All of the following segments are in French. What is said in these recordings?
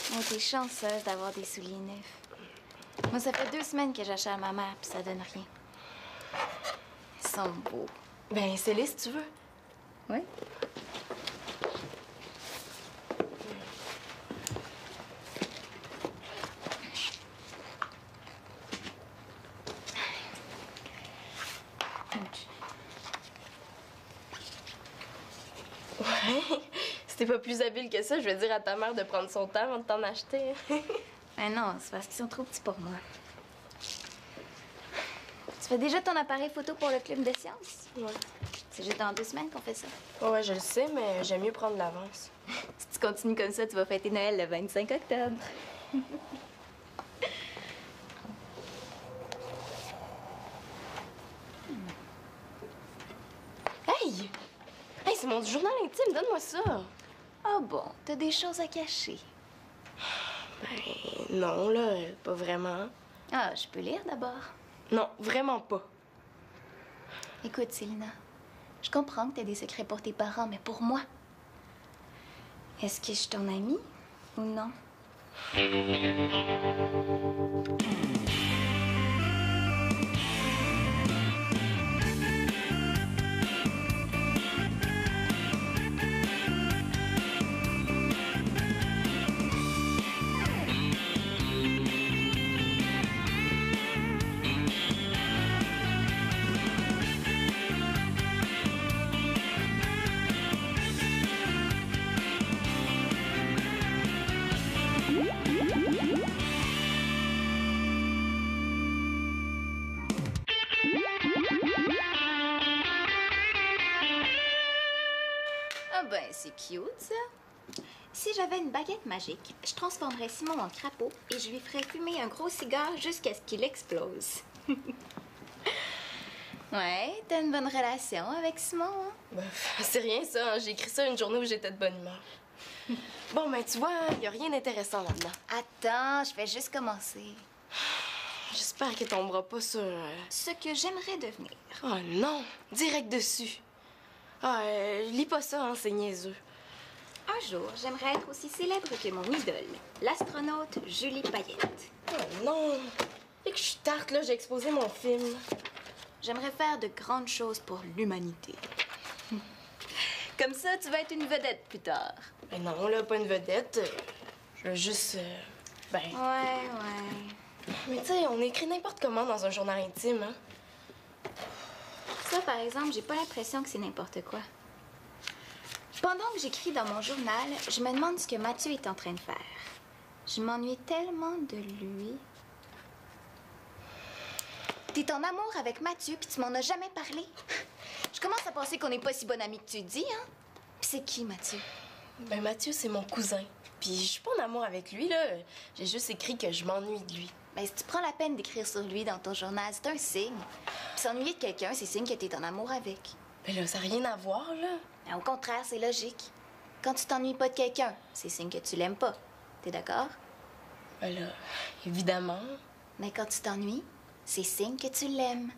Oh, t'es chanceuse d'avoir des souliers neufs. Moi, ça fait 2 semaines que j'achète à ma mère, puis ça donne rien. Ils sont beaux. Ben, essaie-les si tu veux. Oui? Ouais. Si t'es pas plus habile que ça, je vais dire à ta mère de prendre son temps avant de t'en acheter. Ben non, c'est parce qu'ils sont trop petits pour moi. Tu fais déjà ton appareil photo pour le club de sciences? Ouais. C'est juste dans 2 semaines qu'on fait ça. Ouais, je le sais, mais j'aime mieux prendre l'avance. Si tu continues comme ça, tu vas fêter Noël le 25 octobre. Hey! Hey, c'est mon journal intime, donne-moi ça! Ah bon, t'as des choses à cacher. Ben, non, là, pas vraiment. Ah, je peux lire d'abord. Non, vraiment pas. Écoute, Célina, je comprends que t'as des secrets pour tes parents, mais pour moi, est-ce que je suis ton amie ou non? Ah ben, c'est cute, ça. Si j'avais une baguette magique, je transformerais Simon en crapaud et je lui ferais fumer un gros cigare jusqu'à ce qu'il explose. Ouais, t'as une bonne relation avec Simon, hein? Ben, c'est rien, ça. Hein. J'ai écrit ça une journée où j'étais de bonne humeur. Bon, ben, tu vois, y a rien d'intéressant là-dedans. Attends, je vais juste commencer. J'espère que tombera pas sur... Ce que j'aimerais devenir. Oh non! Direct dessus. Ah, lis pas ça, hein, c'est niaiseux. Un jour, j'aimerais être aussi célèbre que mon idole, l'astronaute Julie Payette. Oh non! Et que je suis tarte, là, j'ai exposé mon film. J'aimerais faire de grandes choses pour l'humanité. Comme ça, tu vas être une vedette plus tard. Ben non, là, pas une vedette. Je veux juste... ben... Ouais. Mais tu sais, on écrit n'importe comment dans un journal intime, hein? Ça, par exemple, j'ai pas l'impression que c'est n'importe quoi. Pendant que j'écris dans mon journal, je me demande ce que Mathieu est en train de faire. Je m'ennuie tellement de lui. T'es en amour avec Mathieu, puis tu m'en as jamais parlé. Je commence à penser qu'on n'est pas si bonne amie que tu dis, hein? Puis c'est qui, Mathieu? Ben Mathieu, c'est mon cousin. Puis je suis pas en amour avec lui, là. J'ai juste écrit que je m'ennuie de lui. Ben, si tu prends la peine d'écrire sur lui dans ton journal, c'est un signe. Puis s'ennuyer de quelqu'un, c'est signe que t'es en amour avec. Mais là, ça n'a rien à voir, là. Ben, au contraire, c'est logique. Quand tu t'ennuies pas de quelqu'un, c'est signe que tu l'aimes pas. T'es d'accord? Ben là, évidemment. Mais quand tu t'ennuies, c'est signe que tu l'aimes.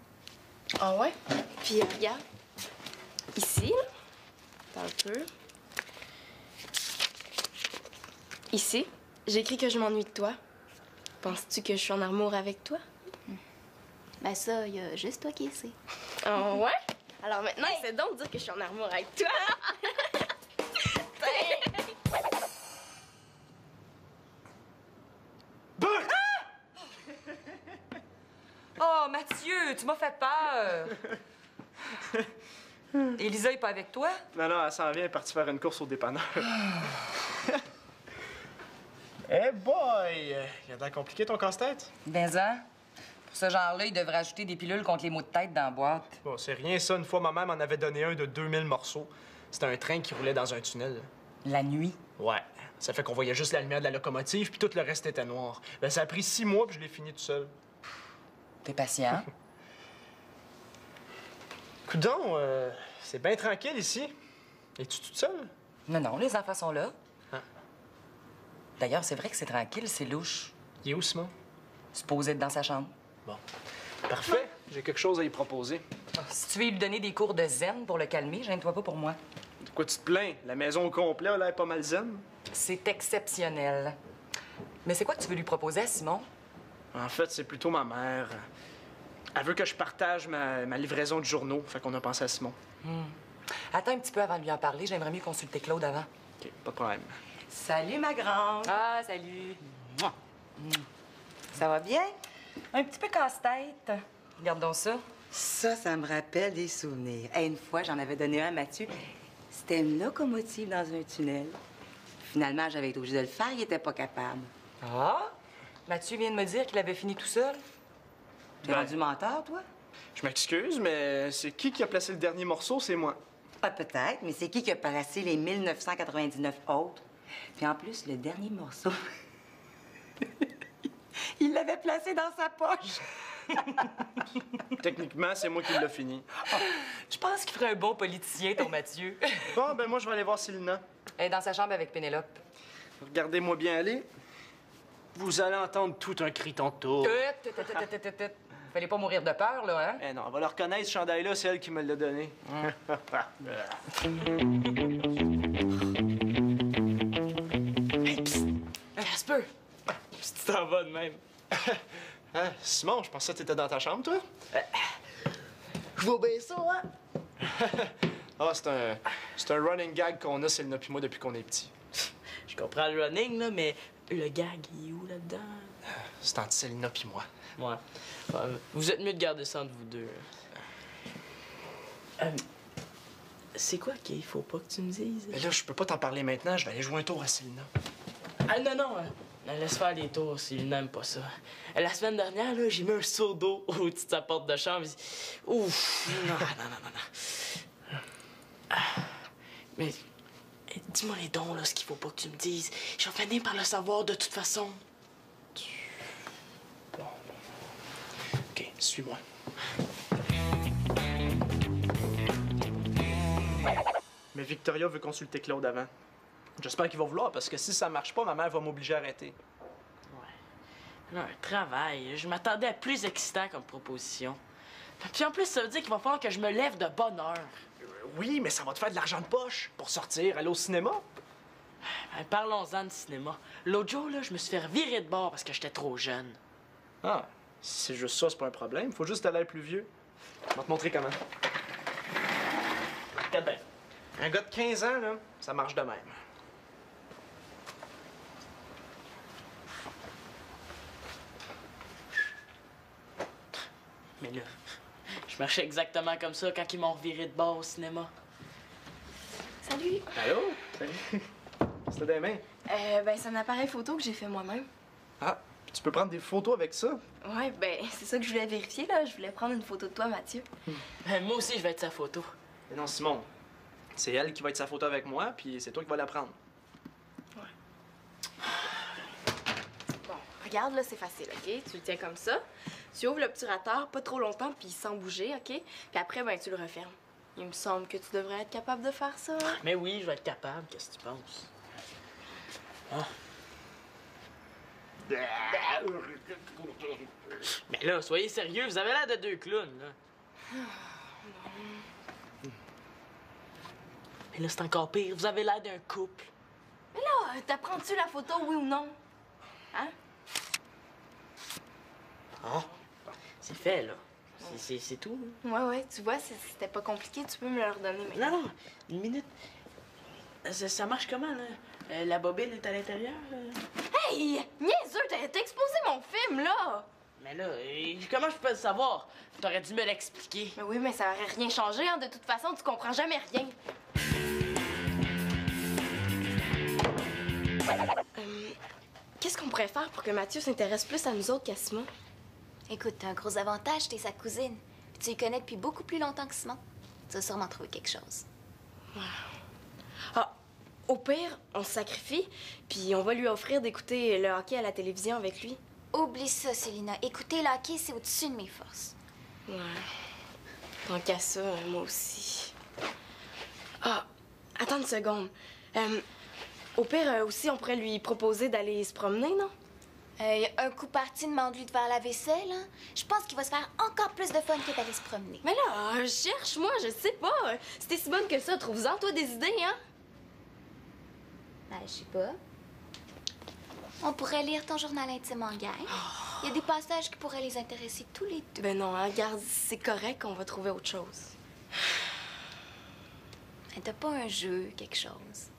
Ah ouais? Puis regarde. Ici, là. Attends un peu. Ici, j'écris que je m'ennuie de toi. Penses-tu que je suis en amour avec toi? Ben ça, y a juste toi qui le sais. Ah ouais? Alors maintenant, essaie donc de dire que je suis en amour avec toi. Oh, Mathieu, tu m'as fait peur! Elisa est pas avec toi? Non, non, elle s'en vient, elle est partie faire une course au dépanneur. Eh boy! Il a l'air compliqué ton casse-tête? Ben ça. Pour ce genre-là, il devrait ajouter des pilules contre les maux de tête dans la boîte. Bon, c'est rien ça. Une fois, ma mère m'en avait donné un de 2000 morceaux. C'était un train qui roulait dans un tunnel. La nuit? Ouais. Ça fait qu'on voyait juste la lumière de la locomotive, puis tout le reste était noir. Ben, ça a pris 6 mois, puis je l'ai fini tout seul. T'es patient? Coudon, c'est bien tranquille ici. Es-tu toute seule? Non, non, les enfants sont là. Ah. D'ailleurs, c'est vrai que c'est tranquille, c'est louche. Il est où, Simon? Supposé être dans sa chambre. Bon. Parfait. J'ai quelque chose à y proposer. Si tu veux lui donner des cours de zen pour le calmer, gêne-toi pas pour moi. De quoi tu te plains? La maison au complet a l'air pas mal zen. C'est exceptionnel. Mais c'est quoi que tu veux lui proposer à Simon? En fait, c'est plutôt ma mère. Elle veut que je partage ma livraison de journaux, fait qu'on a pensé à Simon. Attends un petit peu avant de lui en parler. J'aimerais mieux consulter Claude avant. OK, pas de problème. Salut, ma grande. Ah, salut. Mouah. Ça va bien? Un petit peu casse-tête. Regarde donc ça. Ça me rappelle des souvenirs. Hey, une fois, j'en avais donné un à Mathieu. C'était une locomotive dans un tunnel. Finalement, j'avais été obligée de le faire, il était pas capable. Ah? Mathieu vient de me dire qu'il avait fini tout seul. T'es rendu menteur, toi? Je m'excuse, mais c'est qui a placé le dernier morceau? C'est moi. Ah, peut-être, mais c'est qui a placé les 1999 autres? Puis en plus, le dernier morceau, il l'avait placé dans sa poche. Techniquement, c'est moi qui l'ai fini. Je pense qu'il ferait un bon politicien, ton Mathieu. Bon, ben moi, je vais aller voir Célina. Elle est dans sa chambre avec Pénélope. Regardez-moi bien aller. Vous allez entendre tout un cri tantôt. Fallait pas mourir de peur, là, hein? Eh non, on va le reconnaître, ce chandail-là, c'est elle qui me l'a donné. Casper! Si tu t'en vas de même. Hein, Simon, je pensais que t'étais dans ta chambre, toi? Je vois bien ça, hein? Ah, c'est un running gag qu'on a, Célina puis moi, depuis qu'on est petits. Je comprends le running, là, mais le gag, il est où là-dedans? C'est entre Célina puis moi. Ouais. Vous êtes mieux de garder ça entre vous deux. C'est quoi qu'il faut pas que tu me dises? Mais là, je peux pas t'en parler maintenant, je vais aller jouer un tour à Célina. Ah non, non, laisse faire les tours s'il n'aime pas ça. La semaine dernière, là, j'ai mis un seau d'eau au-dessus de sa porte de chambre. Ouf! Non, non, non, non, non. Mais dis-moi les dons, là, ce qu'il faut pas que tu me dises. Je vais finir par le savoir de toute façon. Bon. OK, suis-moi. Mais Victoria veut consulter Claude avant. J'espère qu'il va vouloir, parce que si ça marche pas, ma mère va m'obliger à arrêter. Là, un travail. Je m'attendais à plus excitant comme proposition. Puis en plus, ça veut dire qu'il va falloir que je me lève de bonne heure. Oui, mais ça va te faire de l'argent de poche pour sortir, aller au cinéma. Ben, parlons-en de cinéma. L'autre jour, là, je me suis fait virer de bord parce que j'étais trop jeune. Ah, si c'est juste ça, c'est pas un problème. Faut juste aller plus vieux. Je vais te montrer comment. Regarde bien. Un gars de 15 ans, là, ça marche de même. Mais là, je marchais exactement comme ça quand ils m'ont reviré de bord au cinéma. Salut! Allô? Salut. C'était des mains. Ben, c'est un appareil photo que j'ai fait moi-même. Ah, tu peux prendre des photos avec ça? Ouais, ben, c'est ça que je voulais vérifier, là. Je voulais prendre une photo de toi, Mathieu. Ben, moi aussi, je vais être sa photo. Mais non, Simon. C'est elle qui va être sa photo avec moi, puis c'est toi qui vas la prendre. Bon, regarde, là, c'est facile, OK? Tu le tiens comme ça. Tu ouvres le petit rateur pas trop longtemps, puis sans bouger, OK? Puis après, ben, tu le refermes. Il me semble que tu devrais être capable de faire ça. Mais oui, je vais être capable. Qu'est-ce que tu penses? Ah. Mais là, soyez sérieux, vous avez l'air de deux clowns, là. Mais là, c'est encore pire, vous avez l'air d'un couple. Mais là, t'apprends-tu la photo, oui ou non? Hein? Ah, c'est fait, là. C'est tout. Ouais, ouais, tu vois, c'était pas compliqué. Tu peux me le redonner maintenant. Non, non, une minute. Ça marche comment, là? La bobine est à l'intérieur? Hey! Niaiseux, t'as exposé mon film, là! Mais là, comment je peux le savoir? T'aurais dû me l'expliquer. Mais oui, mais ça aurait rien changé, hein. De toute façon, tu comprends jamais rien. Qu'est-ce qu'on pourrait faire pour que Mathieu s'intéresse plus à nous autres qu'à Simon? Écoute, t'as un gros avantage, t'es sa cousine. Puis tu y connais depuis beaucoup plus longtemps que Simon. Tu vas sûrement trouver quelque chose. Ah, au pire, on se sacrifie, puis on va lui offrir d'écouter le hockey à la télévision avec lui. Oublie ça, Célina. Écouter le hockey, c'est au-dessus de mes forces. Ouais. Tant qu'à ça, moi aussi. Ah, attends une seconde. Au pire, aussi, on pourrait lui proposer d'aller se promener, non? Un coup parti, demande-lui de faire la vaisselle. Hein? Je pense qu'il va se faire encore plus de fun que d'aller se promener. Mais là, cherche-moi, je sais pas. Si t'es si bonne que ça, trouve-en, toi, des idées, hein? Ben, je sais pas. On pourrait lire ton journal intime en gang. Il y a des passages qui pourraient les intéresser tous les deux. Ben non, hein, regarde, c'est correct, on va trouver autre chose. Mais t'as pas un jeu, quelque chose?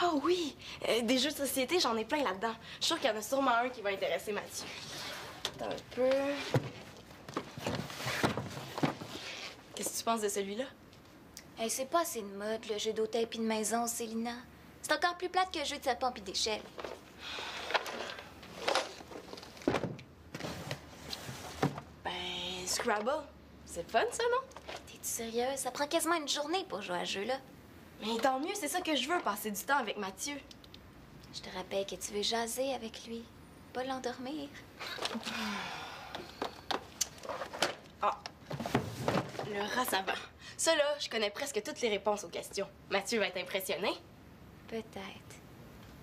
Ah oui! Des jeux de société, j'en ai plein là-dedans. Je suis sûre qu'il y en a sûrement un qui va intéresser Mathieu. Attends un peu. Qu'est-ce que tu penses de celui-là? Hey, c'est pas assez de mode, le jeu d'hôtel puis de maison, Célina. C'est encore plus plate que le jeu de sapin puis d'échelle. Ben, Scrabble. C'est fun, ça, non? T'es-tu sérieuse? Ça prend quasiment une journée pour jouer à ce jeu-là. Mais tant mieux, c'est ça que je veux, passer du temps avec Mathieu. Je te rappelle que tu veux jaser avec lui, pas l'endormir. Ah. Le rat savant. Ça, là, je connais presque toutes les réponses aux questions. Mathieu va être impressionné. Peut-être.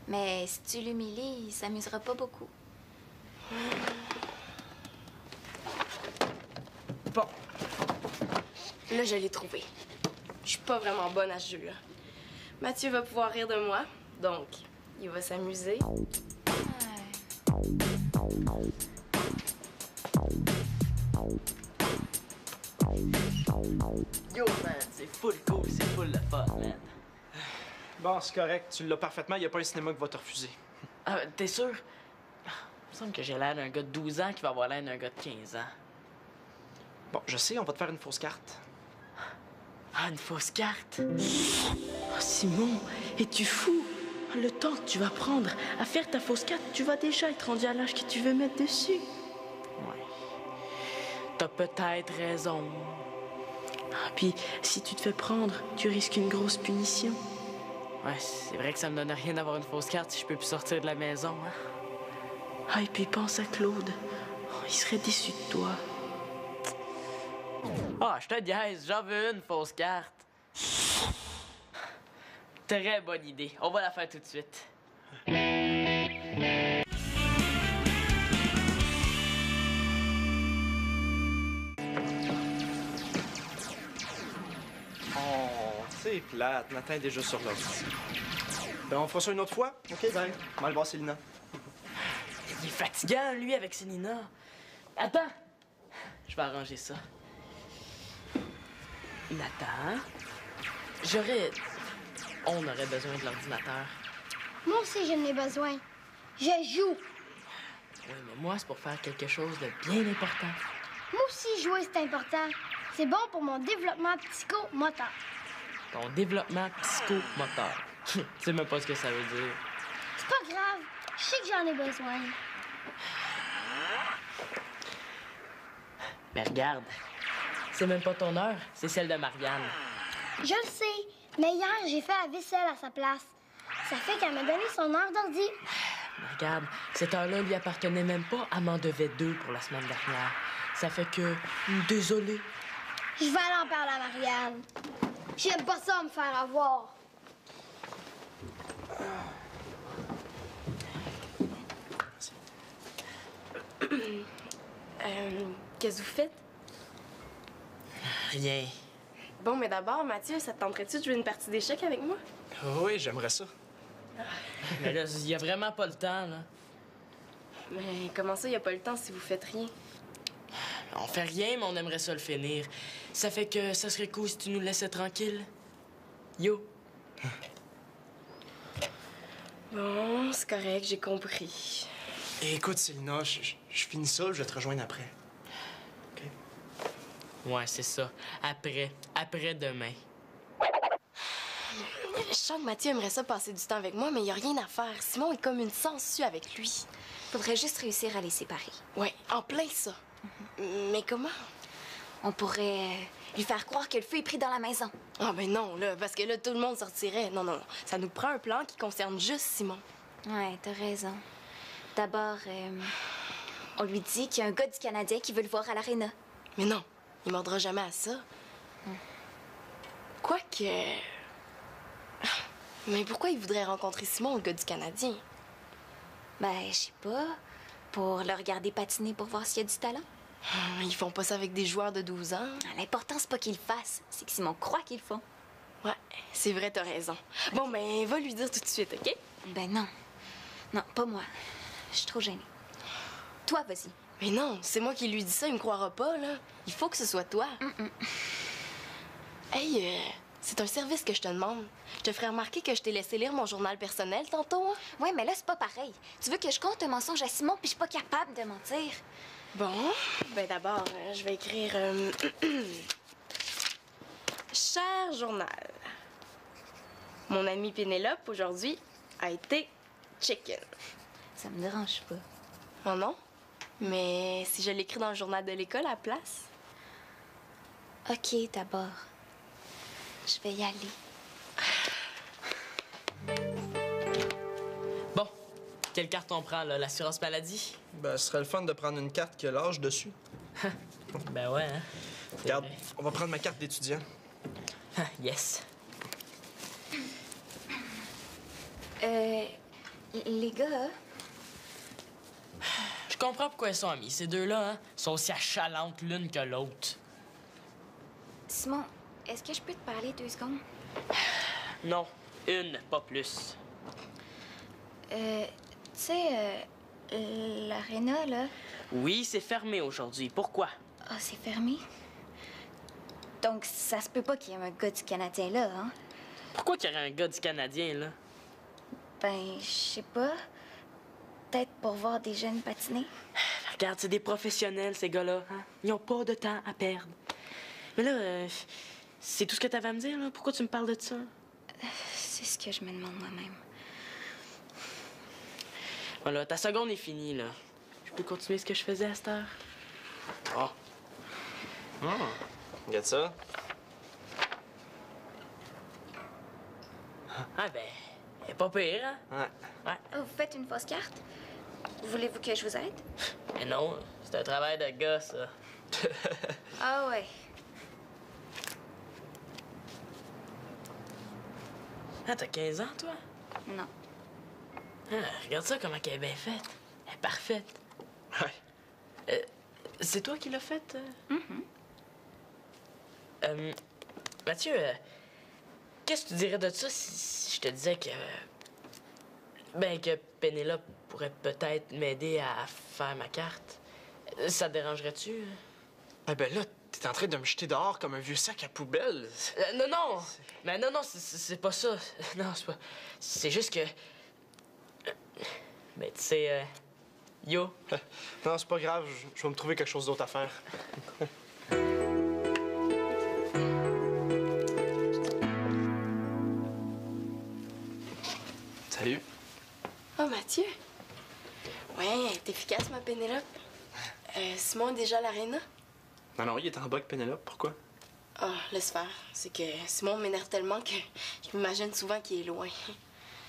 Mais si tu l'humilies, il s'amusera pas beaucoup. Bon. Là, je l'ai trouvé. Je suis pas vraiment bonne à ce jeu-là. Mathieu va pouvoir rire de moi, donc il va s'amuser. Yo, man, c'est full cool, c'est full le fun, man. Bon, c'est correct. Tu l'as parfaitement. Il n'y a pas un cinéma qui va te refuser. Ah, t'es sûr? Il me semble que j'ai l'air d'un gars de 12 ans qui va avoir l'air d'un gars de 15 ans. Bon, je sais, on va te faire une fausse carte. Ah, une fausse carte? Oh, Simon, es-tu fou? Le temps que tu vas prendre à faire ta fausse carte, tu vas déjà être rendu à l'âge que tu veux mettre dessus. Ouais. T'as peut-être raison. Ah, puis, si tu te fais prendre, tu risques une grosse punition. Ouais, c'est vrai que ça me donne rien d'avoir une fausse carte si je peux plus sortir de la maison, hein? Ah, et puis pense à Claude. Oh, il serait déçu de toi. Ah, je te niaise, j'en veux une fausse carte. Très bonne idée. On va la faire tout de suite. Oh, c'est plate. Nathan est déjà sur l'ordi. Ben, on fera ça une autre fois? OK, ben, on va aller voir Célina. Il est fatigant, lui, avec Célina. Attends! Je vais arranger ça. Nathan, on aurait besoin de l'ordinateur. Moi aussi, j'en ai besoin. Je joue. Oui, mais moi, c'est pour faire quelque chose de bien important. Moi aussi, jouer, c'est important. C'est bon pour mon développement psychomoteur. Ton développement psychomoteur. Tu sais même pas ce que ça veut dire. C'est pas grave. Je sais que j'en ai besoin. Mais regarde, c'est même pas ton heure, c'est celle de Marianne. Je le sais, mais hier, j'ai fait la vaisselle à sa place. Ça fait qu'elle m'a donné son heure d'ordi. Mais regarde, cette heure-là lui appartenait même pas, elle m'en devait 2 pour la semaine dernière. Ça fait que... Désolé. Je vais aller en parler à Marianne. J'aime pas ça me faire avoir. Qu'est-ce que vous faites? Rien. Bon, mais d'abord, Mathieu, ça te tenterait-tu de jouer une partie d'échecs avec moi? Oui, j'aimerais ça. Mais là, il y a vraiment pas le temps, là. Mais comment ça, il n'y a pas le temps si vous faites rien? On fait rien, mais on aimerait ça le finir. Ça fait que ça serait cool si tu nous laissais tranquille. Yo. Bon, c'est correct, j'ai compris. Et écoute, Célina, je finis ça, je vais te rejoindre après. OK? Ouais, c'est ça. Après demain. Je sens que Mathieu aimerait ça passer du temps avec moi, mais il n'y a rien à faire. Simon est comme une sangsue avec lui. Faudrait juste réussir à les séparer. Ouais, en plein ça. Mais comment? On pourrait lui faire croire que le feu est pris dans la maison. Ah ben non, là, parce que là, tout le monde sortirait. Non, non, non. Ça nous prend un plan qui concerne juste Simon. Ouais, t'as raison. D'abord, on lui dit qu'il y a un gars du Canadien qui veut le voir à l'aréna. Mais non, il mordra jamais à ça. Quoique... Mais pourquoi il voudrait rencontrer Simon, le gars du Canadien? Ben, je sais pas. Pour le regarder patiner pour voir s'il y a du talent. Ils font pas ça avec des joueurs de 12 ans. L'important, c'est pas qu'ils le fassent, c'est que Simon croit qu'ils le font. Ouais, c'est vrai, t'as raison. Bon, ben, va lui dire tout de suite, OK? Ben non. Non, pas moi. Je suis trop gênée. Toi, vas-y. Mais non, c'est moi qui lui dis ça, il me croira pas, là. Il faut que ce soit toi. Hey, c'est un service que je te demande. Je te ferai remarquer que je t'ai laissé lire mon journal personnel tantôt, hein? Ouais, mais là, c'est pas pareil. Tu veux que je compte un mensonge à Simon, puis je suis pas capable de mentir. Bon, ben d'abord, je vais écrire... Cher journal, mon amie Pénélope, aujourd'hui, a été chicken. Ça me dérange pas. Oh non? Mais si je l'écris dans le journal de l'école à la place? OK, d'abord. Je vais y aller. Bon, quelle carte on prend, là? L'assurance maladie? Ben, ce serait le fun de prendre une carte qui a l'âge dessus. Ben ouais, hein? C'est Regarde, vrai. on va prendre ma carte d'étudiant. Yes. Les gars, Je comprends pourquoi ils sont amis. Ces deux-là, hein, sont aussi achalantes l'une que l'autre. Simon, est-ce que je peux te parler 2 secondes? Non, une, pas plus. Tu sais, l'aréna, là, Oui, c'est fermé aujourd'hui. Pourquoi? ah, c'est fermé. Donc, ça se peut pas qu'il y ait un gars du Canadien là, hein? Pourquoi qu'il y aurait un gars du Canadien, là? Ben, je sais pas. Peut-être pour voir des jeunes patiner. Regarde, c'est des professionnels, ces gars-là. Hein? Ils n'ont pas de temps à perdre. Mais là, c'est tout ce que t'avais à me dire, là? Pourquoi tu me parles de ça? C'est ce que je me demande moi-même. Voilà, ta seconde est finie, là. Je peux continuer ce que je faisais à cette heure? Oh. Regarde ça. Ah ben, elle est pas pire, hein? Ouais. Ouais. Oh, vous faites une fausse carte? Voulez-vous que je vous aide? Mais non, c'est un travail de gars, ça. Ah ouais. Ah, t'as 15 ans, toi? Non. Ah, regarde ça, comment elle est bien faite. Elle est parfaite. Ouais. C'est toi qui l'as faite? Mathieu, qu'est-ce que tu dirais de ça si je te disais que... Ben, que Pénélope pourrait peut-être m'aider à faire ma carte? Ça te dérangerait-tu? Eh ben là, t'es en train de me jeter dehors comme un vieux sac à poubelle. Non, non! Mais non, c'est pas ça. Non, c'est pas... C'est juste que... Ben, tu sais... Yo. Non, c'est pas grave, je vais me trouver quelque chose d'autre à faire. Salut. Oh, Mathieu. Ouais, t'es efficace, ma Pénélope. Simon est déjà à l'aréna? Non, il est en bas avec Pénélope, pourquoi? Ah, laisse faire. C'est que Simon m'énerve tellement que je m'imagine souvent qu'il est loin.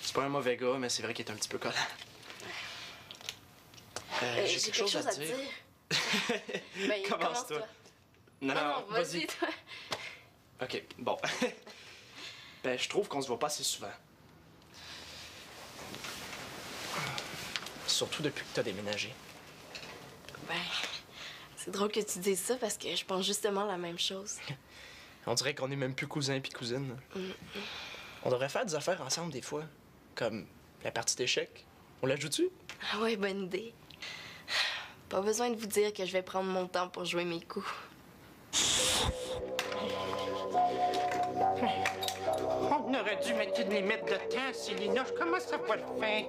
C'est pas un mauvais gars, mais c'est vrai qu'il est un petit peu collant. J'ai quelque chose à te dire. Ben, Commence-toi. Non, vas-y, toi. OK, bon. Ben, je trouve qu'on se voit pas assez souvent. Surtout depuis que t'as déménagé. Ben, c'est drôle que tu dises ça parce que je pense justement la même chose. On dirait qu'on est même plus cousins puis cousines. On devrait faire des affaires ensemble des fois. Comme la partie d'échecs. On la joue-tu? Ah ouais, bonne idée. Pas besoin de vous dire que je vais prendre mon temps pour jouer mes coups. On aurait dû mettre une limite de temps, Célina. Je commence à voir faim.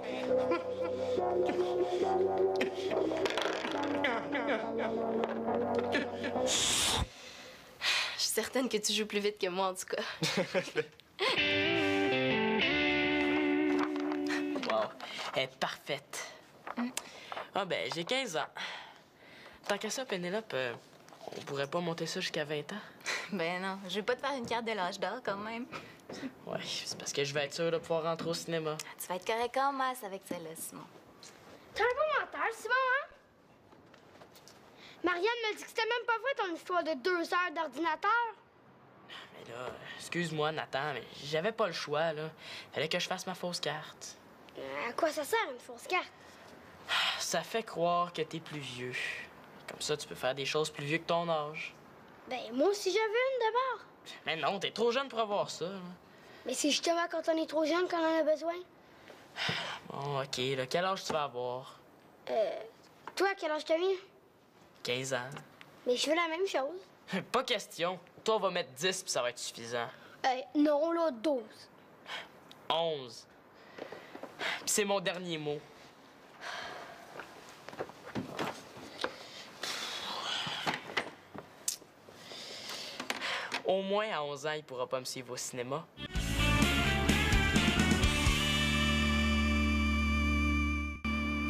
Je suis certaine que tu joues plus vite que moi, en tout cas. Wow, elle est parfaite. Ah ben, j'ai 15 ans. Tant qu'à ça, Pénélope, on pourrait pas monter ça jusqu'à 20 ans? Ben non, je vais pas te faire une carte de l'âge d'or quand même. Ouais, c'est parce que je vais être sûre de pouvoir rentrer au cinéma. Tu vas être correct en masse avec celle-là, Simon. T'es un bon menteur, Simon, hein? Marianne m'a dit que c'était même pas vrai ton histoire de 2 heures d'ordinateur. Mais là, excuse-moi, Nathan, mais j'avais pas le choix, là. Fallait que je fasse ma fausse carte. À quoi ça sert, une fausse carte? Ça fait croire que t'es plus vieux. Comme ça, tu peux faire des choses plus vieux que ton âge. Ben, moi aussi, j'avais une d'abord. Mais non, t'es trop jeune pour avoir ça, là. Mais c'est justement quand on est trop jeune qu'on en a besoin. Bon, OK, là, quel âge tu vas avoir? Toi, quel âge t'as mis? 15 ans. Mais je veux la même chose. Pas question. Toi, on va mettre 10 puis ça va être suffisant. Non, là, 12. 11. Puis c'est mon dernier mot. Au moins, à 11 ans, il pourra pas me suivre au cinéma.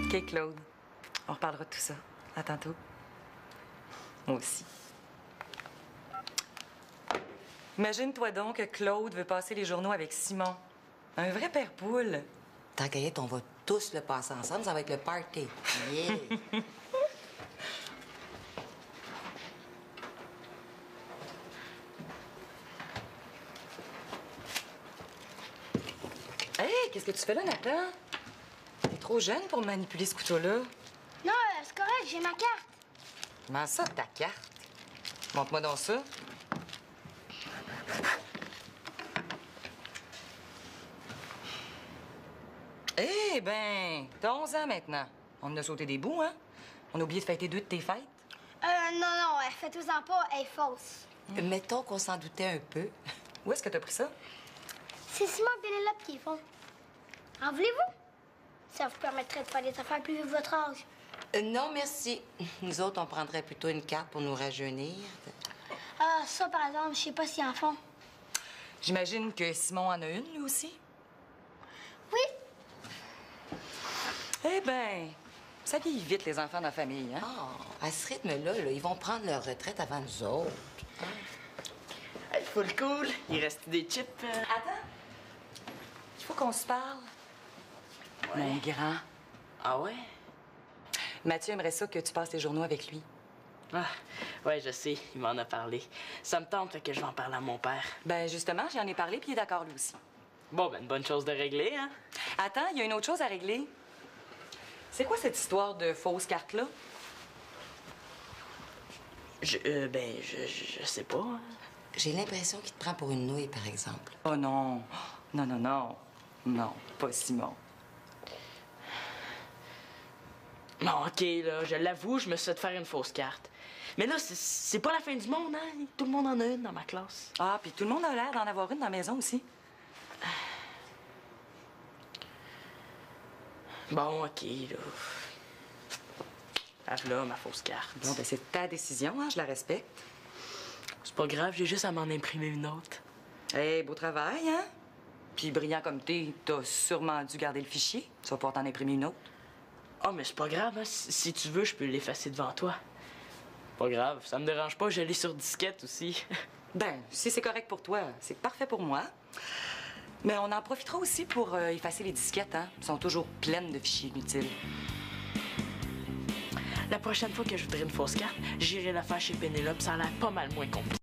OK, Claude. On reparlera de tout ça. À tantôt. Moi aussi. Imagine-toi donc que Claude veut passer les journaux avec Simon. Un vrai père poule. Tant qu'à y être, on va tous le passer ensemble, ça va être le party. Yeah! Hey, qu'est-ce que tu fais là, Nathan? T'es trop jeune pour manipuler ce couteau-là. Non, c'est correct, j'ai ma carte. Comment ça, ta carte? Montre-moi donc ça. Eh ben, t'as 11 ans maintenant. On en a sauté des bouts, hein? On a oublié de fêter 2 de tes fêtes. Non, faites-vous-en pas, elle est fausse. Mettons qu'on s'en doutait un peu. Où est-ce que t'as pris ça? C'est Simon et Pénélope qui les font. En voulez-vous? Ça vous permettrait de faire des affaires plus vives de votre âge. Non, merci. Nous autres, on prendrait plutôt une carte pour nous rajeunir. Ah, ça, par exemple, je sais pas s'ils en font. J'imagine que Simon en a une, lui aussi. Oui. Eh ben, ça vieillit vite, les enfants de la famille, hein? Ah, à ce rythme-là, là, ils vont prendre leur retraite avant nous autres. Hey, full cool. Il reste des chips. Attends. Il faut qu'on se parle. Ouais. Mon grand. Ah ouais? Mathieu aimerait ça que tu passes tes journaux avec lui. Ah, ouais, je sais. Il m'en a parlé. Ça me tente, fait que je vais en parler à mon père. Ben, justement, j'en ai parlé, puis il est d'accord, lui aussi. Bon, ben, une bonne chose de régler, hein? Attends, il y a une autre chose à régler. C'est quoi cette histoire de fausse carte-là? Je sais pas. Hein. J'ai l'impression qu'il te prend pour une nouille, par exemple. Oh non. Non, non, non. Non, pas Simon. Non, OK, là, je l'avoue, je me suis fait faire une fausse carte. Mais là, c'est pas la fin du monde, hein? Tout le monde en a une dans ma classe. Ah, puis tout le monde a l'air d'en avoir une dans la maison aussi. Bon, OK, là. Ah, là, ma fausse carte. Bon, ben c'est ta décision, hein, je la respecte. C'est pas grave, j'ai juste à m'en imprimer une autre. Hey, beau travail, hein? Puis brillant comme t'es, t'as sûrement dû garder le fichier. Tu vas pouvoir t'en imprimer une autre. Ah, mais c'est pas grave, hein? Si tu veux, je peux l'effacer devant toi. Pas grave, ça me dérange pas, je l'ai sur disquette aussi. Ben, si c'est correct pour toi, c'est parfait pour moi. Mais on en profitera aussi pour effacer les disquettes, hein? Elles sont toujours pleines de fichiers inutiles. La prochaine fois que je voudrais une fausse carte, j'irai la faire chez Pénélope, ça a l'air pas mal moins compliqué.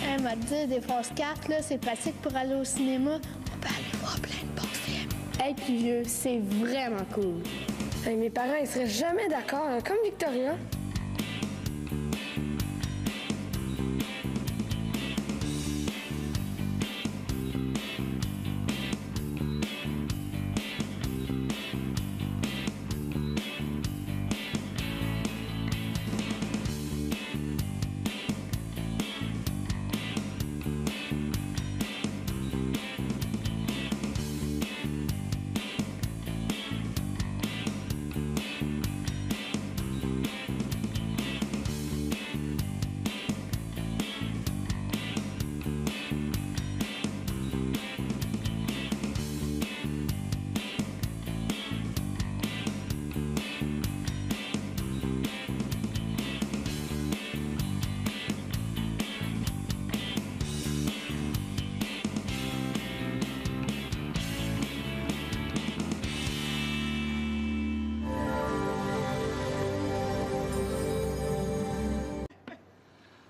Elle m'a dit des fausses cartes, là, c'est pratique pour aller au cinéma. On peut aller voir plein de bons films. Hey, puis vieux, c'est vraiment cool. Hey, mes parents, ils seraient jamais d'accord, hein, comme Victoria.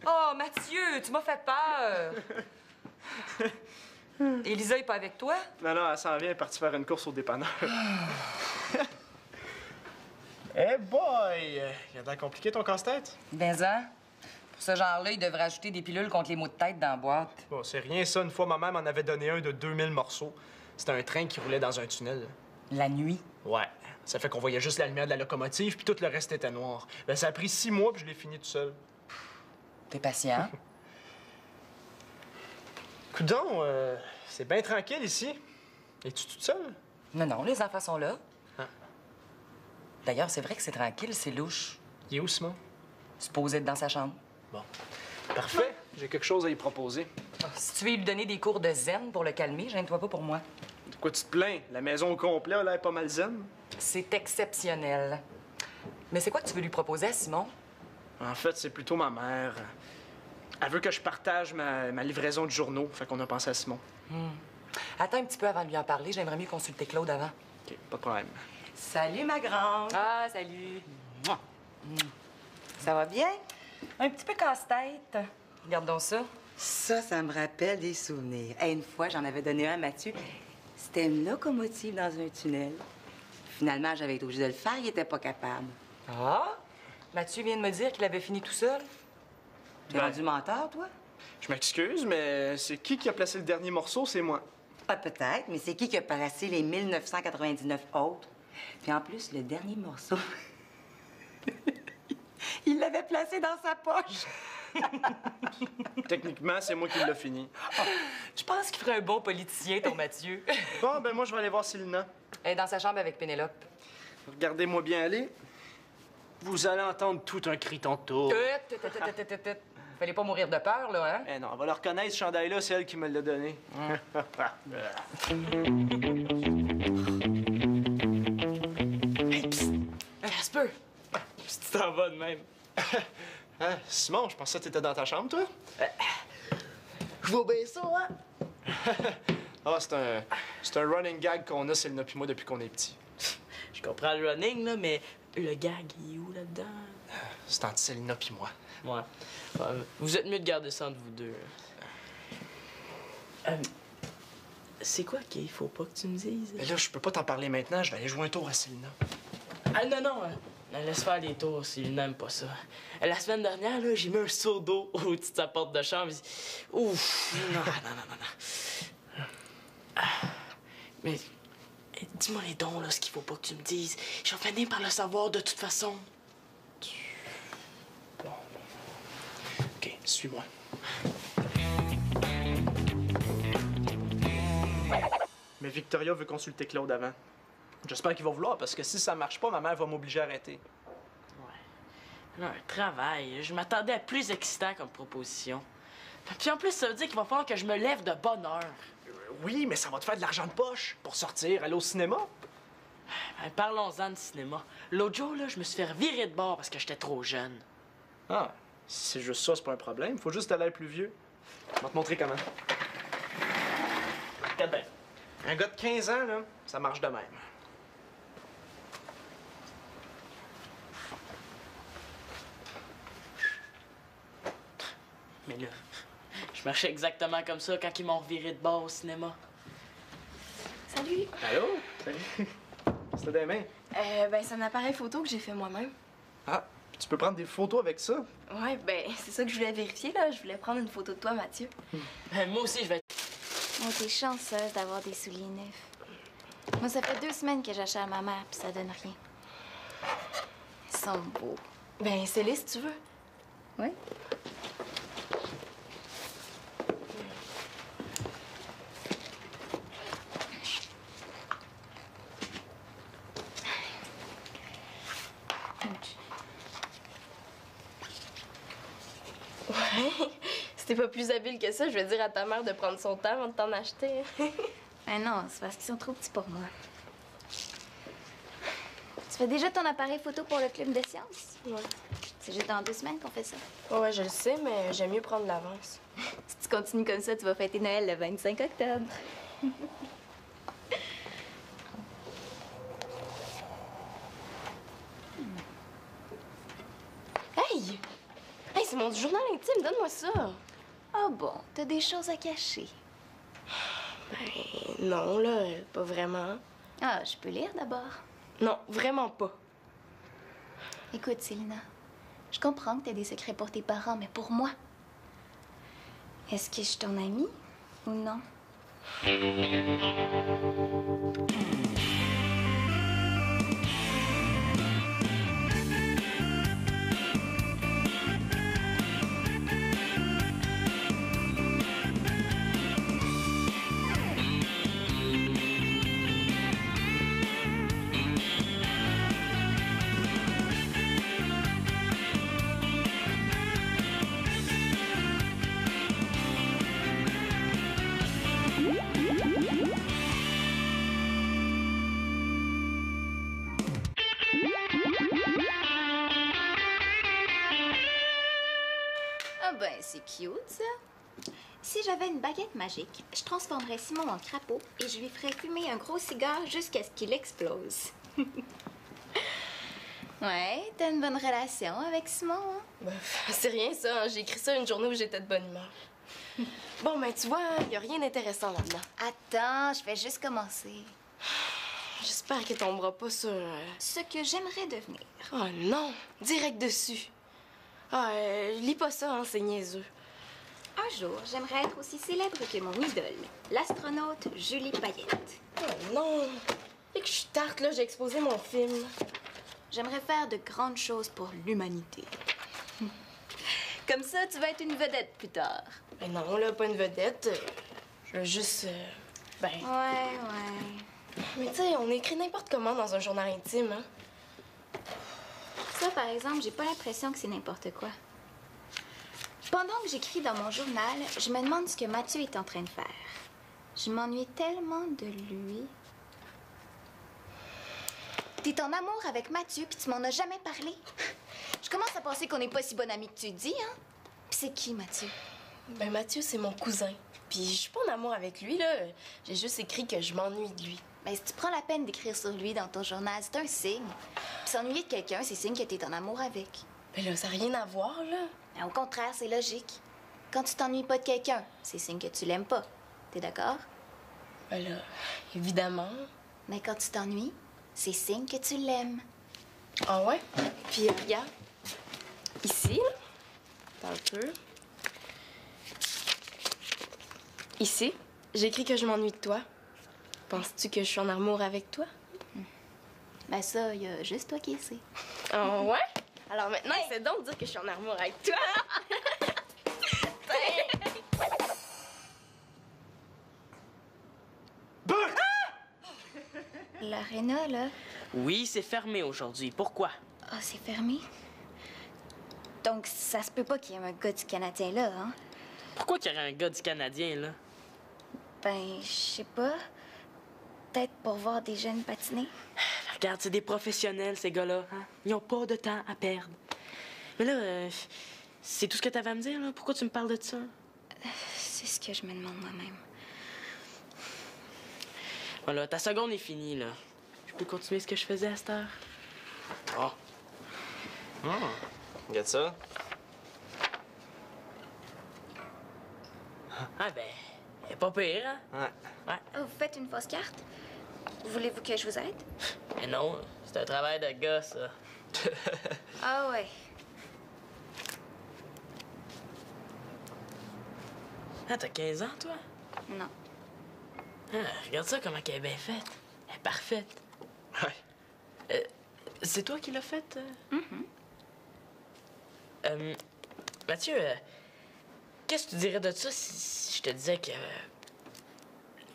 Oh, Mathieu, tu m'as fait peur! Élisa est pas avec toi? Non, non, elle s'en vient, elle est partie faire une course au dépanneur. Eh boy! Il a l'air compliqué ton casse-tête? Ben ça, pour ce genre-là, il devrait ajouter des pilules contre les maux de tête dans la boîte. Bon, c'est rien ça. Une fois, ma mère m'en avait donné un de 2000 morceaux. C'était un train qui roulait dans un tunnel. La nuit? Ouais. Ça fait qu'on voyait juste la lumière de la locomotive, puis tout le reste était noir. Ben, ça a pris 6 mois, puis je l'ai fini tout seul. T'es patient? Coudon, c'est bien tranquille ici. Es-tu toute seule? Non, non, les enfants sont là. Ah. D'ailleurs, c'est vrai que c'est tranquille, c'est louche. Il est où, Simon? Supposé être dans sa chambre. Bon. Parfait. J'ai quelque chose à y proposer. Si tu veux lui donner des cours de zen pour le calmer, gêne-toi pas pour moi. De quoi tu te plains? La maison au complet a l'air pas mal zen. C'est exceptionnel. Mais c'est quoi que tu veux lui proposer à Simon? En fait, c'est plutôt ma mère. Elle veut que je partage ma livraison de journaux. Fait qu'on a pensé à Simon. Attends un petit peu avant de lui en parler. J'aimerais mieux consulter Claude avant. OK, pas de problème. Salut, ma grande. Ah, salut. Ça va bien? Un petit peu casse-tête. Regarde donc ça. Ça me rappelle des souvenirs. Une fois, j'en avais donné un à Mathieu. C'était une locomotive dans un tunnel. Finalement, j'avais été obligée de le faire. Il était pas capable. Ah? Mathieu vient de me dire qu'il avait fini tout seul. T'es rendu menteur, toi? Je m'excuse, mais c'est qui a placé le dernier morceau? C'est moi. Ah, peut-être, mais c'est qui a placé les 1999 autres? Puis en plus, le dernier morceau, il l'avait placé dans sa poche. Techniquement, c'est moi qui l'ai fini. Je pense qu'il ferait un bon politicien, ton Mathieu. Bon, ben moi, je vais aller voir Célina. Elle est dans sa chambre avec Pénélope. Regardez-moi bien aller. Vous allez entendre tout un cri tantôt. Fallait pas mourir de peur, là, hein? Eh non, on va le reconnaître, ce chandail-là, c'est elle qui me l'a donné. Hey, psst! Casper! Si tu t'en vas de même. Hein, Simon, je pensais que t'étais dans ta chambre, toi? Je vois bien ça, hein? Ah, c'est un running gag qu'on a, Célina puis moi, depuis qu'on est petits. Je comprends le running, là, mais le gag, il est où là-dedans? C'est entre Célina puis moi. Ouais. Vous êtes mieux de garder ça entre vous deux. C'est quoi qu'il faut pas que tu me dises? Mais là, je peux pas t'en parler maintenant, je vais aller jouer un tour à Célina. Ah non, non, laisse faire les tours s'il n'aime pas ça. La semaine dernière, là, j'ai mis un seau d'eau au-dessus de sa porte de chambre. Ouf! Non. Mais dis-moi les dons, là, ce qu'il faut pas que tu me dises. Je vais finir par le savoir de toute façon. Bon. OK, suis-moi. Mais Victoria veut consulter Claude avant. J'espère qu'il va vouloir, parce que si ça marche pas, ma mère va m'obliger à arrêter. Ouais. Là, un travail. Je m'attendais à plus excitant comme proposition. Puis en plus, ça veut dire qu'il va falloir que je me lève de bonne heure. Oui, mais ça va te faire de l'argent de poche pour sortir, aller au cinéma. Ben, parlons-en de cinéma. L'autre jour, là, je me suis fait virer de bord parce que j'étais trop jeune. Ah, si c'est juste ça, c'est pas un problème. Faut juste aller plus vieux. Je vais te montrer comment. Regarde bien. Un gars de 15 ans, là, ça marche de même. Mais là, je marchais exactement comme ça quand ils m'ont reviré de bord au cinéma. Salut! Allô? Salut. C'était des mains. Ben, c'est un appareil photo que j'ai fait moi-même. Ah, puis tu peux prendre des photos avec ça? Ouais, ben, c'est ça que je voulais vérifier, là. Je voulais prendre une photo de toi, Mathieu. Ben, moi aussi, je vais... Oh, t'es chanceuse d'avoir des souliers neufs. Moi, ça fait 2 semaines que j'achète à ma mère, puis ça donne rien. Ils sont beaux. Ben, c'est les si tu veux. Oui? Ouais. Si t'es pas plus habile que ça, je vais dire à ta mère de prendre son temps avant de t'en acheter. Ben non, c'est parce qu'ils sont trop petits pour moi. Tu fais déjà ton appareil photo pour le club de sciences? Ouais. C'est juste dans 2 semaines qu'on fait ça. Ouais, je le sais, mais j'aime mieux prendre l'avance. Si tu continues comme ça, tu vas fêter Noël le 25 octobre. Hey! Hey, c'est mon journal intime, donne-moi ça! Ah bon, t'as des choses à cacher. Ben, non, là, pas vraiment. Ah, je peux lire d'abord. Non, vraiment pas. Écoute, Célina, je comprends que t'as des secrets pour tes parents, mais pour moi, est-ce que je suis ton amie ou non? Ah ben, c'est cute, ça. Si j'avais une baguette magique, je transformerais Simon en crapaud et je lui ferais fumer un gros cigare jusqu'à ce qu'il explose. Ouais, t'as une bonne relation avec Simon, hein? Ben, c'est rien, ça. Hein. J'ai écrit ça une journée où j'étais de bonne humeur. Bon, ben, tu vois, il n'y a rien d'intéressant là-dedans. Attends, je vais juste commencer. J'espère que tombera pas sur... Ce que j'aimerais devenir. Oh non, direct dessus. Ah, lis pas ça, hein, c'est niaiseux. Un jour, j'aimerais être aussi célèbre que mon idole, l'astronaute Julie Payette. Oh non! Et que je suis tarte, là, j'ai exposé mon film. J'aimerais faire de grandes choses pour l'humanité. Comme ça, tu vas être une vedette plus tard. Ben non, là, pas une vedette. Je veux juste... ben... Ouais. Mais tu sais, on écrit n'importe comment dans un journal intime, hein? Ça, par exemple, j'ai pas l'impression que c'est n'importe quoi. Pendant que j'écris dans mon journal, je me demande ce que Mathieu est en train de faire. Je m'ennuie tellement de lui. T'es en amour avec Mathieu, puis tu m'en as jamais parlé. Je commence à penser qu'on n'est pas si bonne amie que tu dis, hein? Puis c'est qui, Mathieu? Ben, Mathieu, c'est mon cousin. Puis je suis pas en amour avec lui, là. J'ai juste écrit que je m'ennuie de lui. Ben, si tu prends la peine d'écrire sur lui dans ton journal, c'est un signe. Puis s'ennuyer de quelqu'un, c'est signe que t'es en amour avec. Ben là, ça n'a rien à voir, là. Ben, au contraire, c'est logique. Quand tu t'ennuies pas de quelqu'un, c'est signe que tu l'aimes pas. T'es d'accord? Ben là, évidemment. Mais quand tu t'ennuies, c'est signe que tu l'aimes. Ah ouais? Puis regarde, ici, là, attends un peu. Ici, j'ai écrit que je m'ennuie de toi. Penses-tu que je suis en amour avec toi? Ben ça, y a juste toi qui le sais. Ah ouais? Alors maintenant, essaie donc de dire que je suis en amour avec toi. L'aréna, là... Oui, c'est fermé aujourd'hui. Pourquoi? Ah, c'est fermé? Donc, ça se peut pas qu'il y ait un gars du Canadien là, hein? Pourquoi qu'il y aurait un gars du Canadien, là? Ben, je sais pas. Peut-être pour voir des jeunes patiner. Regarde, c'est des professionnels, ces gars-là. Hein? Ils ont pas de temps à perdre. Mais là, c'est tout ce que t'avais à me dire, là? Pourquoi tu me parles de ça? C'est ce que je me demande moi-même. Voilà, ta seconde est finie, là. Je peux continuer ce que je faisais à cette heure? Oh. Regarde ça. Ah ben, elle est pas pire, hein? Ouais. Oh, vous faites une fausse carte? Voulez-vous que je vous aide? Mais non, c'est un travail de gars, ça. Ah ouais. Ah, t'as 15 ans, toi? Non. Ah, regarde ça, comment elle est bien faite. Elle est parfaite. Ouais. C'est toi qui l'as faite? Mm-hmm. Mathieu, qu'est-ce que tu dirais de ça si je te disais que...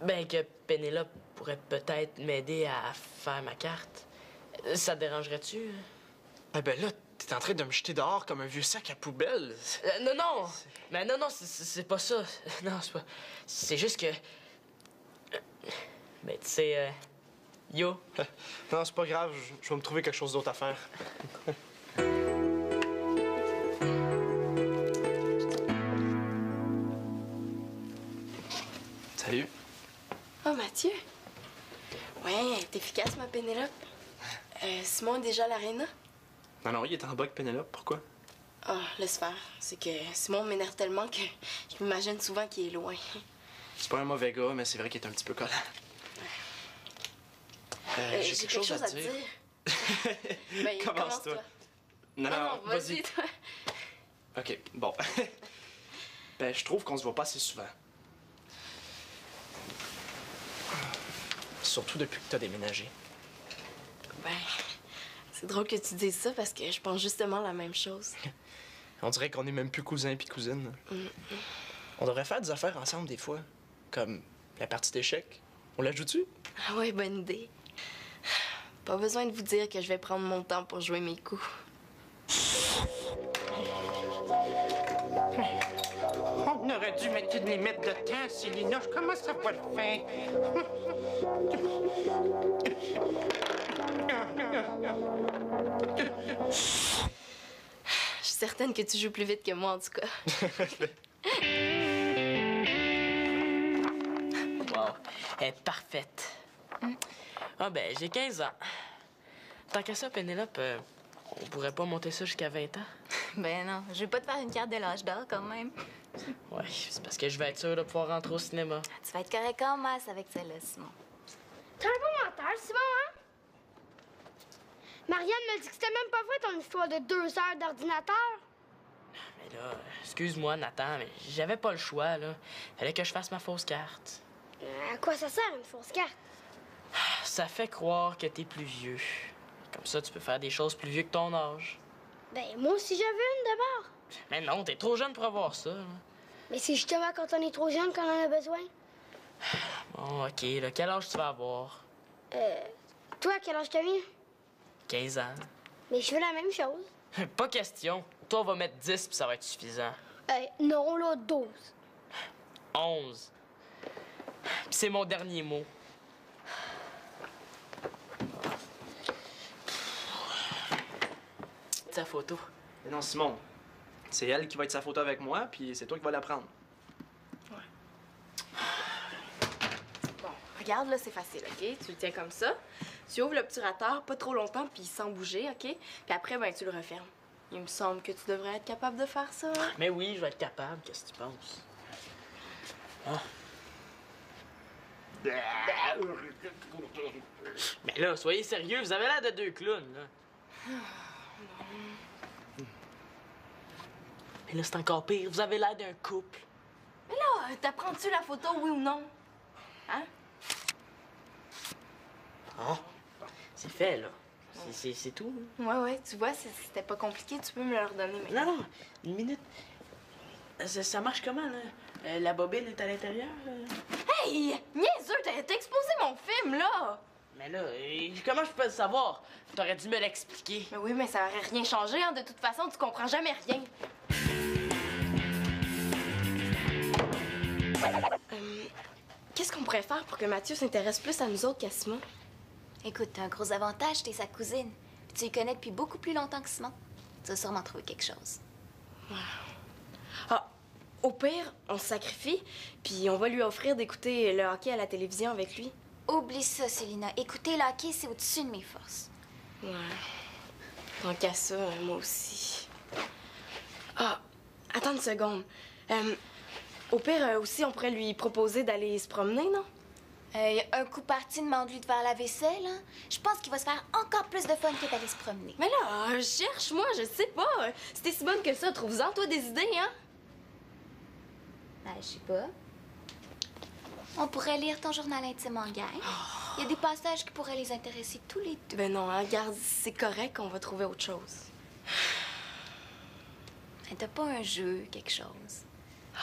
Ben, que Pénélope pourrait peut-être m'aider à faire ma carte? Ça te dérangerait-tu? Eh ben là, t'es en train de me jeter dehors comme un vieux sac à poubelle. Non! Mais non, c'est pas ça. Non, c'est pas... C'est juste que... Ben, tu sais... Yo. Non, c'est pas grave, je vais me trouver quelque chose d'autre à faire. Salut. Oh, Mathieu. Ouais, elle est efficace, ma Pénélope. Simon est déjà à l'aréna? Non, il est en bas avec Pénélope, pourquoi? Ah, laisse faire. C'est que Simon m'énerve tellement que je m'imagine souvent qu'il est loin. C'est pas un mauvais gars, mais c'est vrai qu'il est un petit peu collant. J'ai quelque chose à te dire. Ben, Commence-toi. Non, non, vas-y, toi. OK, bon. Ben, je trouve qu'on se voit pas assez souvent. Surtout depuis que t'as déménagé. Ben, c'est drôle que tu dises ça parce que je pense justement la même chose. On dirait qu'on est même plus cousins puis cousines. On devrait faire des affaires ensemble des fois. Comme la partie d'échecs. On la joue-tu? Ah ouais, bonne idée. Pas besoin de vous dire que je vais prendre mon temps pour jouer mes coups. On aurait dû mettre une limite de temps, Célina. Je commence à voir faim. Je suis certaine que tu joues plus vite que moi, en tout cas. Wow, elle est parfaite. Ah ben, j'ai 15 ans. Tant qu'à ça, Pénélope, on pourrait pas monter ça jusqu'à 20 ans? Ben non, je vais pas te faire une carte de l'âge d'or quand même. Ouais, c'est parce que je vais être sûre de pouvoir rentrer au cinéma. Tu vas être correct en masse avec celle-là, Simon. T'es un bon menteur, Simon, hein? Marianne m'a dit que c'était même pas vrai ton histoire de 2 heures d'ordinateur. Mais là, excuse-moi, Nathan, mais j'avais pas le choix, là. Fallait que je fasse ma fausse carte. À quoi ça sert, une fausse carte? Ça fait croire que t'es plus vieux. Comme ça, tu peux faire des choses plus vieux que ton âge. Ben, moi aussi, j'avais une d'abord. Mais non, t'es trop jeune pour avoir ça, là. Mais c'est justement quand on est trop jeune qu'on en a besoin. Bon, OK, là, quel âge tu vas avoir? Toi, à quel âge t'as mis? 15 ans. Mais je veux la même chose. Pas question. Toi, on va mettre 10 puis ça va être suffisant. Non, là, 12. 11. Puis c'est mon dernier mot. Sa photo. Mais non, Simon. C'est elle qui va être sa photo avec moi, puis c'est toi qui vas la prendre. Bon, regarde, là, c'est facile, OK? Tu le tiens comme ça. Tu ouvres l'obturateur pas trop longtemps, puis sans bouger, OK? Puis après, ben, tu le refermes. Il me semble que tu devrais être capable de faire ça. Hein? Mais oui, je vais être capable. Qu'est-ce que tu penses? Ah. Mais là, soyez sérieux, vous avez l'air de 2 clowns, là. Mais là, c'est encore pire, vous avez l'air d'un couple. Mais là, t'apprends-tu la photo, oui ou non? Hein? Ah, c'est fait, là. C'est tout. Ouais, tu vois, c'était pas compliqué, tu peux me le redonner maintenant. Non, une minute. Ça marche comment, là? La bobine est à l'intérieur? Hey! Niaiseux, t'as exposé mon film, là! Mais là, comment je peux le savoir? T'aurais dû me l'expliquer. Mais oui, mais ça aurait rien changé, hein. De toute façon, tu comprends jamais rien. Qu'est-ce qu'on pourrait faire pour que Mathieu s'intéresse plus à nous autres qu'à Simon? Écoute, t'as un gros avantage, t'es sa cousine. Puis tu les connais depuis beaucoup plus longtemps que Simon. Tu vas sûrement trouver quelque chose. Ah, au pire, on se sacrifie, puis on va lui offrir d'écouter le hockey à la télévision avec lui. Oublie ça, Célina. Écouter le hockey, c'est au-dessus de mes forces. Ouais. Tant qu'à ça, moi aussi. Ah, attends une seconde. Au pire, aussi, on pourrait lui proposer d'aller se promener, non? Un coup parti, demande-lui de faire la vaisselle. Hein? Je pense qu'il va se faire encore plus de fun que d'aller se promener. Mais là, cherche-moi, je sais pas. Si t'es si bonne que ça, trouve-en, toi, des idées, hein? Ben, je sais pas. On pourrait lire ton journal intime en gang. Il y a des passages qui pourraient les intéresser tous les deux. Ben non, hein, regarde, c'est correct, on va trouver autre chose. Ben, t'as pas un jeu, quelque chose?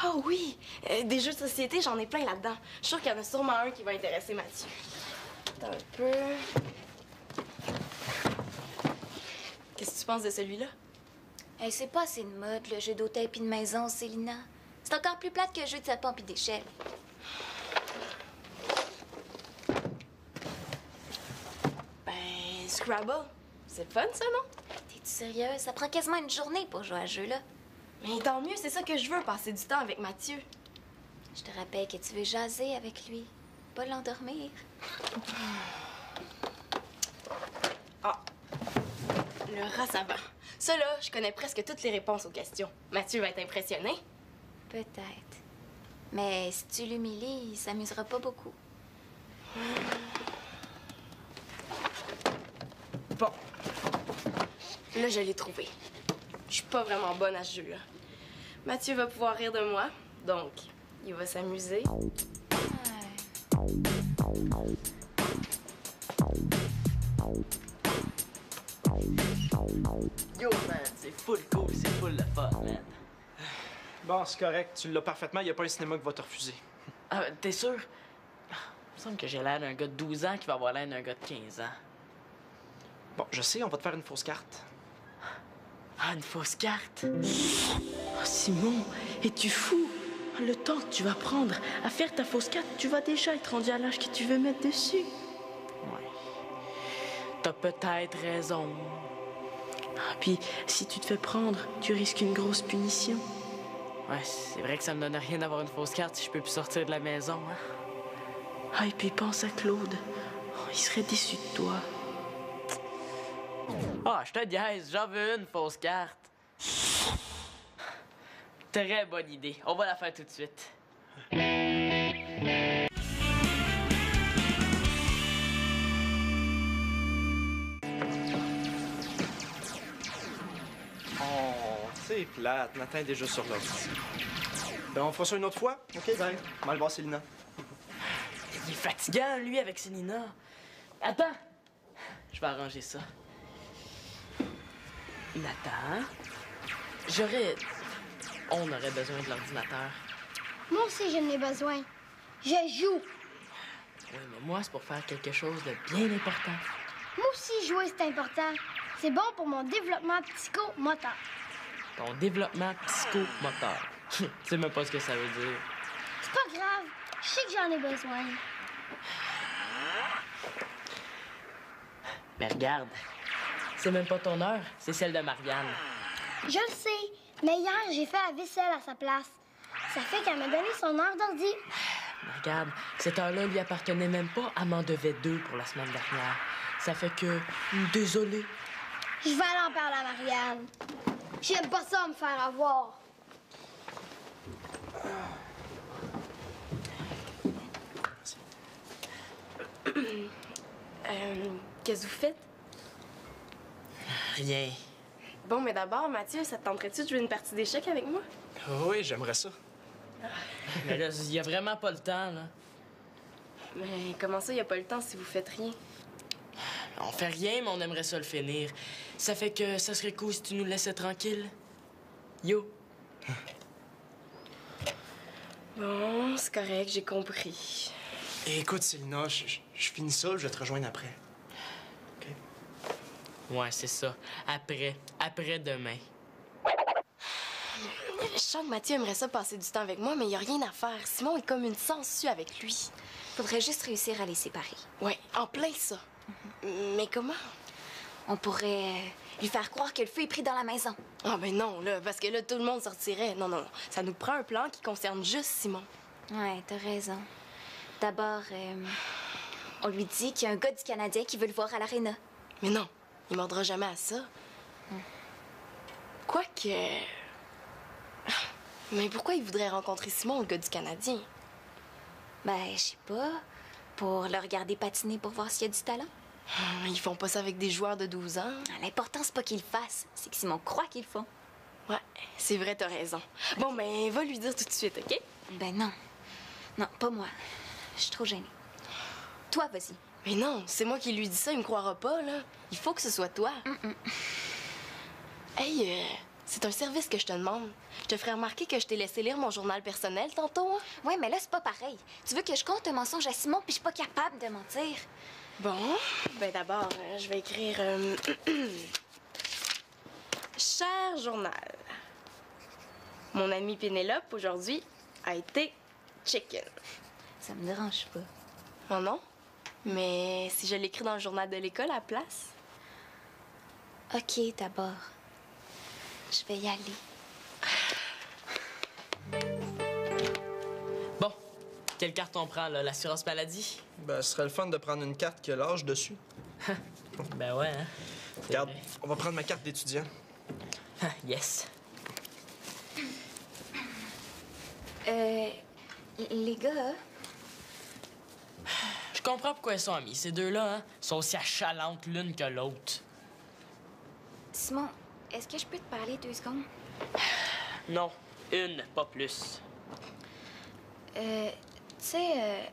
Ah oui! Des jeux de société, j'en ai plein là-dedans. Je suis sûre qu'il y en a sûrement un qui va intéresser Mathieu. Attends un peu. Qu'est-ce que tu penses de celui-là? Hey, c'est pas assez de mode, le jeu d'hôtel puis de maison, Célina. C'est encore plus plate que le jeu de sapin puis d'échelle. Ben, Scrabble. C'est le fun, ça, non? T'es-tu sérieuse? Ça prend quasiment une journée pour jouer à ce jeu-là. Mais tant mieux, c'est ça que je veux, passer du temps avec Mathieu. Je te rappelle que tu veux jaser avec lui, pas l'endormir. Ah, le rat savant. Ça, là, je connais presque toutes les réponses aux questions. Mathieu va être impressionné. Peut-être. Mais si tu l'humilies, il s'amusera pas beaucoup. Bon. Là, je l'ai trouvé. Je suis pas vraiment bonne à ce jeu-là. Mathieu va pouvoir rire de moi, donc il va s'amuser. Yo, man, c'est full cool, c'est full le fun, man. Bon, c'est correct. Tu l'as parfaitement. Il n'y a pas un cinéma qui va te refuser. Ah, t'es sûr? Il me semble que j'ai l'air d'un gars de 12 ans qui va avoir l'air d'un gars de 15 ans. Bon, je sais, on va te faire une fausse carte. Ah, une fausse carte? Oh, Simon, es-tu fou? Le temps que tu vas prendre à faire ta fausse carte, tu vas déjà être rendu à l'âge que tu veux mettre dessus. Ouais. T'as peut-être raison. Ah, puis, si tu te fais prendre, tu risques une grosse punition. Ouais, c'est vrai que ça me donne rien d'avoir une fausse carte si je peux plus sortir de la maison, hein? Ah, et puis pense à Claude. Oh, il serait déçu de toi. Ah, je te diaise, j'en veux une fausse carte. Très bonne idée. On va la faire tout de suite. Oh, c'est plate. Nathan est déjà sur l'ordi. Ben, on fera ça une autre fois? OK, bye. On va aller voir Célina. Il est fatigant, lui, avec Célina. Attends. Je vais arranger ça. Nathan, on aurait besoin de l'ordinateur. Moi aussi, j'en ai besoin. Je joue. Oui, mais moi, c'est pour faire quelque chose de bien important. Moi aussi, jouer, c'est important. C'est bon pour mon développement psychomoteur. Ton développement psychomoteur. Tu sais même pas ce que ça veut dire. C'est pas grave. Je sais que j'en ai besoin. Mais regarde, c'est même pas ton heure, c'est celle de Marianne. Je le sais, mais hier, j'ai fait la vaisselle à sa place. Ça fait qu'elle m'a donné son heure d'ordi. Mais regarde, cette heure-là lui appartenait même pas, elle m'en devait 2 pour la semaine dernière. Ça fait que... Désolé. Je vais aller en parler à Marianne. J'aime pas ça me faire avoir. Qu'est-ce que vous faites? Rien. Bon, mais d'abord, Mathieu, ça te tenterait-tu de jouer une partie d'échecs avec moi? Oui, j'aimerais ça. Mais là, il y a vraiment pas le temps, là. Mais comment ça, il n'y a pas le temps si vous faites rien? On fait rien, mais on aimerait ça le finir. Ça fait que ça serait cool si tu nous laissais tranquille. Yo. Bon, c'est correct, j'ai compris. Écoute, Célina, je finis ça, je vais te rejoindre après. OK? Ouais, c'est ça. Après demain. Je sens que Mathieu aimerait ça passer du temps avec moi, mais il n'y a rien à faire. Simon est comme une sangsue avec lui. Faudrait juste réussir à les séparer. Ouais, en plein ça. Mais comment? On pourrait lui faire croire que le feu est pris dans la maison. Ah ben non, là, parce que là, tout le monde sortirait. Non, non, non. Ça nous prend un plan qui concerne juste Simon. Ouais, t'as raison. D'abord, on lui dit qu'il y a un gars du Canadien qui veut le voir à l'aréna. Mais non, il mordra jamais à ça. Quoique... Mais pourquoi il voudrait rencontrer Simon, le gars du Canadien? Ben, je sais pas. Pour le regarder patiner pour voir s'il y a du talent. Ils font pas ça avec des joueurs de 12 ans. L'important, c'est pas qu'ils le fassent. C'est que Simon croit qu'ils le font. Ouais, c'est vrai, t'as raison. Bon, ben, va lui dire tout de suite, OK? Ben non. Non, pas moi. Je suis trop gênée. Toi, vas-y. Mais non, c'est moi qui lui dis ça, il me croira pas, là. Il faut que ce soit toi. Hey, c'est un service que je te demande. Je te ferai remarquer que je t'ai laissé lire mon journal personnel tantôt. Hein? Ouais, mais là, c'est pas pareil. Tu veux que je compte un mensonge à Simon puis je suis pas capable de mentir? Bon, ben d'abord, je vais écrire... Cher journal, mon amie Pénélope, aujourd'hui, a été chicken. Ça me dérange pas. Oh non? Mais si je l'écris dans le journal de l'école à la place? OK, d'abord. Je vais y aller. Bon, quelle carte on prend, là? L'assurance maladie? Ben, ce serait le fun de prendre une carte qui a l'âge dessus. Ben ouais, hein? Regarde, on va prendre ma carte d'étudiant. Yes. Les gars... Je comprends pourquoi ils sont amis. Ces deux-là, hein, sont aussi achalantes l'une que l'autre. Simon, est-ce que je peux te parler 2 secondes? Non, une, pas plus. Tu sais,